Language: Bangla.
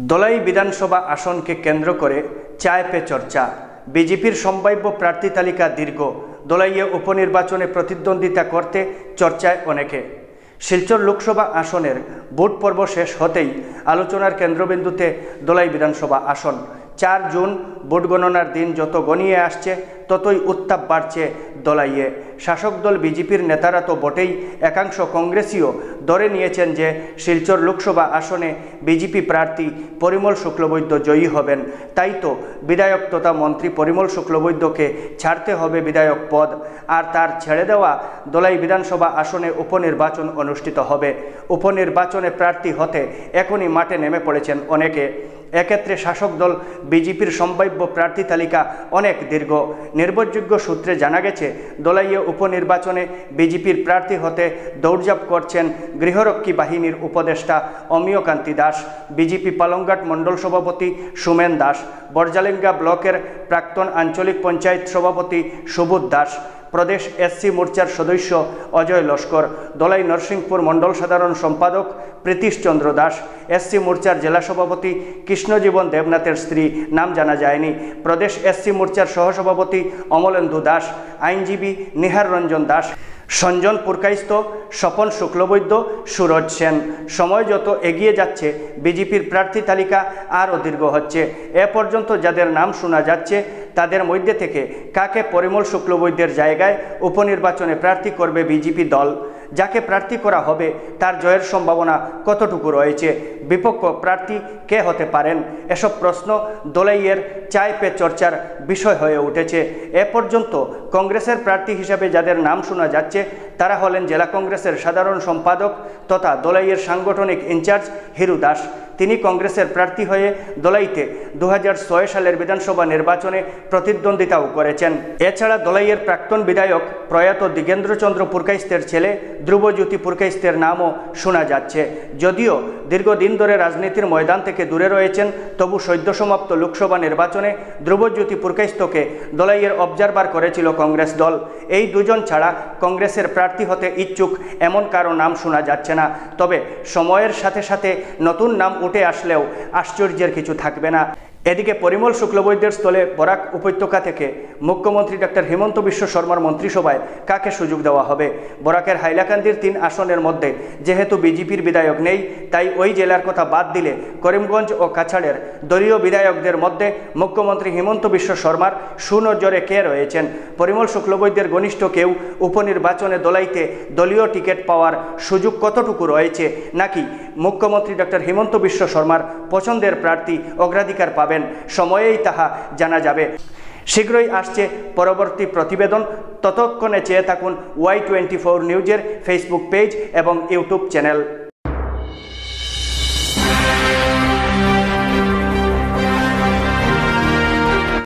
দোলাই বিধানসভা আসনকে কেন্দ্র করে চায় পে চর্চা। বিজেপির সম্ভাব্য প্রার্থী তালিকা দীর্ঘ। দোলাইয়ে উপনির্বাচনে প্রতিদ্বন্দ্বিতা করতে চর্চায় অনেকে। শিলচর লোকসভা আসনের ভোট পর্ব শেষ হতেই আলোচনার কেন্দ্রবিন্দুতে দোলাই বিধানসভা আসন। 4 জুন ভোট গণনার দিন যত গনিয়ে আসছে ততই উত্তাপ বাড়ছে দোলাইয়ে। শাসক দল বিজেপির নেতারা তো বটেই, একাংশ কংগ্রেসীও ধরে নিয়েছেন যে শিলচর লোকসভা আসনে বিজেপি প্রার্থী পরিমল শুক্লবৈদ্য জয়ী হবেন। তাই তো বিধায়ক তথা মন্ত্রী পরিমল শুক্লবৈদ্যকে ছাড়তে হবে বিধায়ক পদ, আর তার ছেড়ে দেওয়া দোলাই বিধানসভা আসনে উপনির্বাচন অনুষ্ঠিত হবে। উপনির্বাচনে প্রার্থী হতে এখনই মাঠে নেমে পড়েছেন অনেকে। এক্ষেত্রে শাসক দল বিজেপির সম্ভাব্য প্রার্থী তালিকা অনেক দীর্ঘ। নির্ভরযোগ্য সূত্রে জানা গেছে, দোলাইয়ে উপনির্বাচনে বিজেপির প্রার্থী হতে দৌড়ঝাঁপ করছেন গৃহরক্ষী বাহিনীর উপদেষ্টা অমিয়কান্তি দাস, বিজেপি পালংঘাট মণ্ডল সভাপতি সুমেন দাস, বরজালিঙ্গা ব্লকের প্রাক্তন আঞ্চলিক পঞ্চায়েত সভাপতি সুবোধ দাস, প্রদেশ এসসি মোর্চার সদস্য অজয় লস্কর, দোলাই নরসিংপুর মণ্ডল সাধারণ সম্পাদক প্রীতিশ চন্দ্র দাস, এসসি মোর্চার জেলা সভাপতি কৃষ্ণজীবন দেবনাথের স্ত্রী, নাম জানা যায়নি, প্রদেশ এসসি মোর্চার সহসভাপতি অমলেন্দু দাস, আইনজীবী নিহার রঞ্জন দাস, সঞ্জন পুরকাইস্ত, স্বপন শুক্লবৈদ্য, সুরজ সেন। সময় যত এগিয়ে যাচ্ছে বিজেপির প্রার্থী তালিকা আরও দীর্ঘ হচ্ছে। এ পর্যন্ত যাদের নাম শোনা যাচ্ছে তাদের মধ্যে থেকে কাকে পরিমল শুক্লবৈদ্যের জায়গায় উপনির্বাচনে প্রার্থী করবে বিজেপি দল, যাকে প্রার্থী করা হবে তার জয়ের সম্ভাবনা কতটুকু রয়েছে, বিপক্ষ প্রার্থী কে হতে পারেন, এসব প্রশ্ন দোলাইয়ের চায় পে চর্চার বিষয় হয়ে উঠেছে। এ পর্যন্ত কংগ্রেসের প্রার্থী হিসাবে যাদের নাম শোনা যাচ্ছে তারা হলেন জেলা কংগ্রেসের সাধারণ সম্পাদক তথা দোলাইয়ের সাংগঠনিক ইনচার্জ হিরু দাস। তিনি কংগ্রেসের প্রার্থী হয়ে দোলাইতে 2006 সালের বিধানসভা নির্বাচনে প্রতিদ্বন্দ্বিতাও করেছেন। এছাড়া দোলাইয়ের প্রাক্তন বিধায়ক প্রয়াত দিগেন্দ্রচন্দ্র পুরকাইস্তের ছেলে ধ্রুবজ্যোতি পুরকাইস্তের নামও শোনা যাচ্ছে। যদিও দীর্ঘদিন ধরে রাজনীতির ময়দান থেকে দূরে রয়েছেন, তবু সদ্য সমাপ্ত লোকসভা নির্বাচনে ধ্রুবজ্যোতি পুরকাইস্তকে দোলাইয়ের অবজারভার করেছিল কংগ্রেস দল। এই দুজন ছাড়া কংগ্রেসের প্রার্থী হতে ইচ্ছুক এমন কারো নাম শোনা যাচ্ছে না। তবে সময়ের সাথে সাথে নতুন নাম উঠে আসলেও আশ্চর্যের কিছু থাকবে না। এদিকে পরিমল শুক্লবৈদ্যের স্থলে বরাক উপত্যকা থেকে মুখ্যমন্ত্রী ডক্টর হিমন্ত বিশ্ব শর্মার মন্ত্রিসভায় কাকে সুযোগ দেওয়া হবে? বরাকের হাইলাকান্দির 3 আসনের মধ্যে যেহেতু বিজেপির বিধায়ক নেই, তাই ওই জেলার কথা বাদ দিলে করিমগঞ্জ ও কাছাড়ের দলীয় বিধায়কদের মধ্যে মুখ্যমন্ত্রী হিমন্ত বিশ্ব শর্মার সুনজরে কে রয়েছেন? পরিমল শুক্লবৈদ্যের ঘনিষ্ঠ কেউ উপনির্বাচনে দোলাইতে দলীয় টিকিট পাওয়ার সুযোগ কতটুকু রয়েছে, নাকি মুখ্যমন্ত্রী ডক্টর হিমন্ত বিশ্ব শর্মার পছন্দের প্রার্থী অগ্রাধিকার পাবেন? সময়েই তাহা জানা যাবে। শীঘ্রই আসছে পরবর্তী প্রতিবেদন। ততক্ষণে চেয়ে থাকুন Y24 নিউজের ফেসবুক পেজ এবং ইউটিউব চ্যানেল।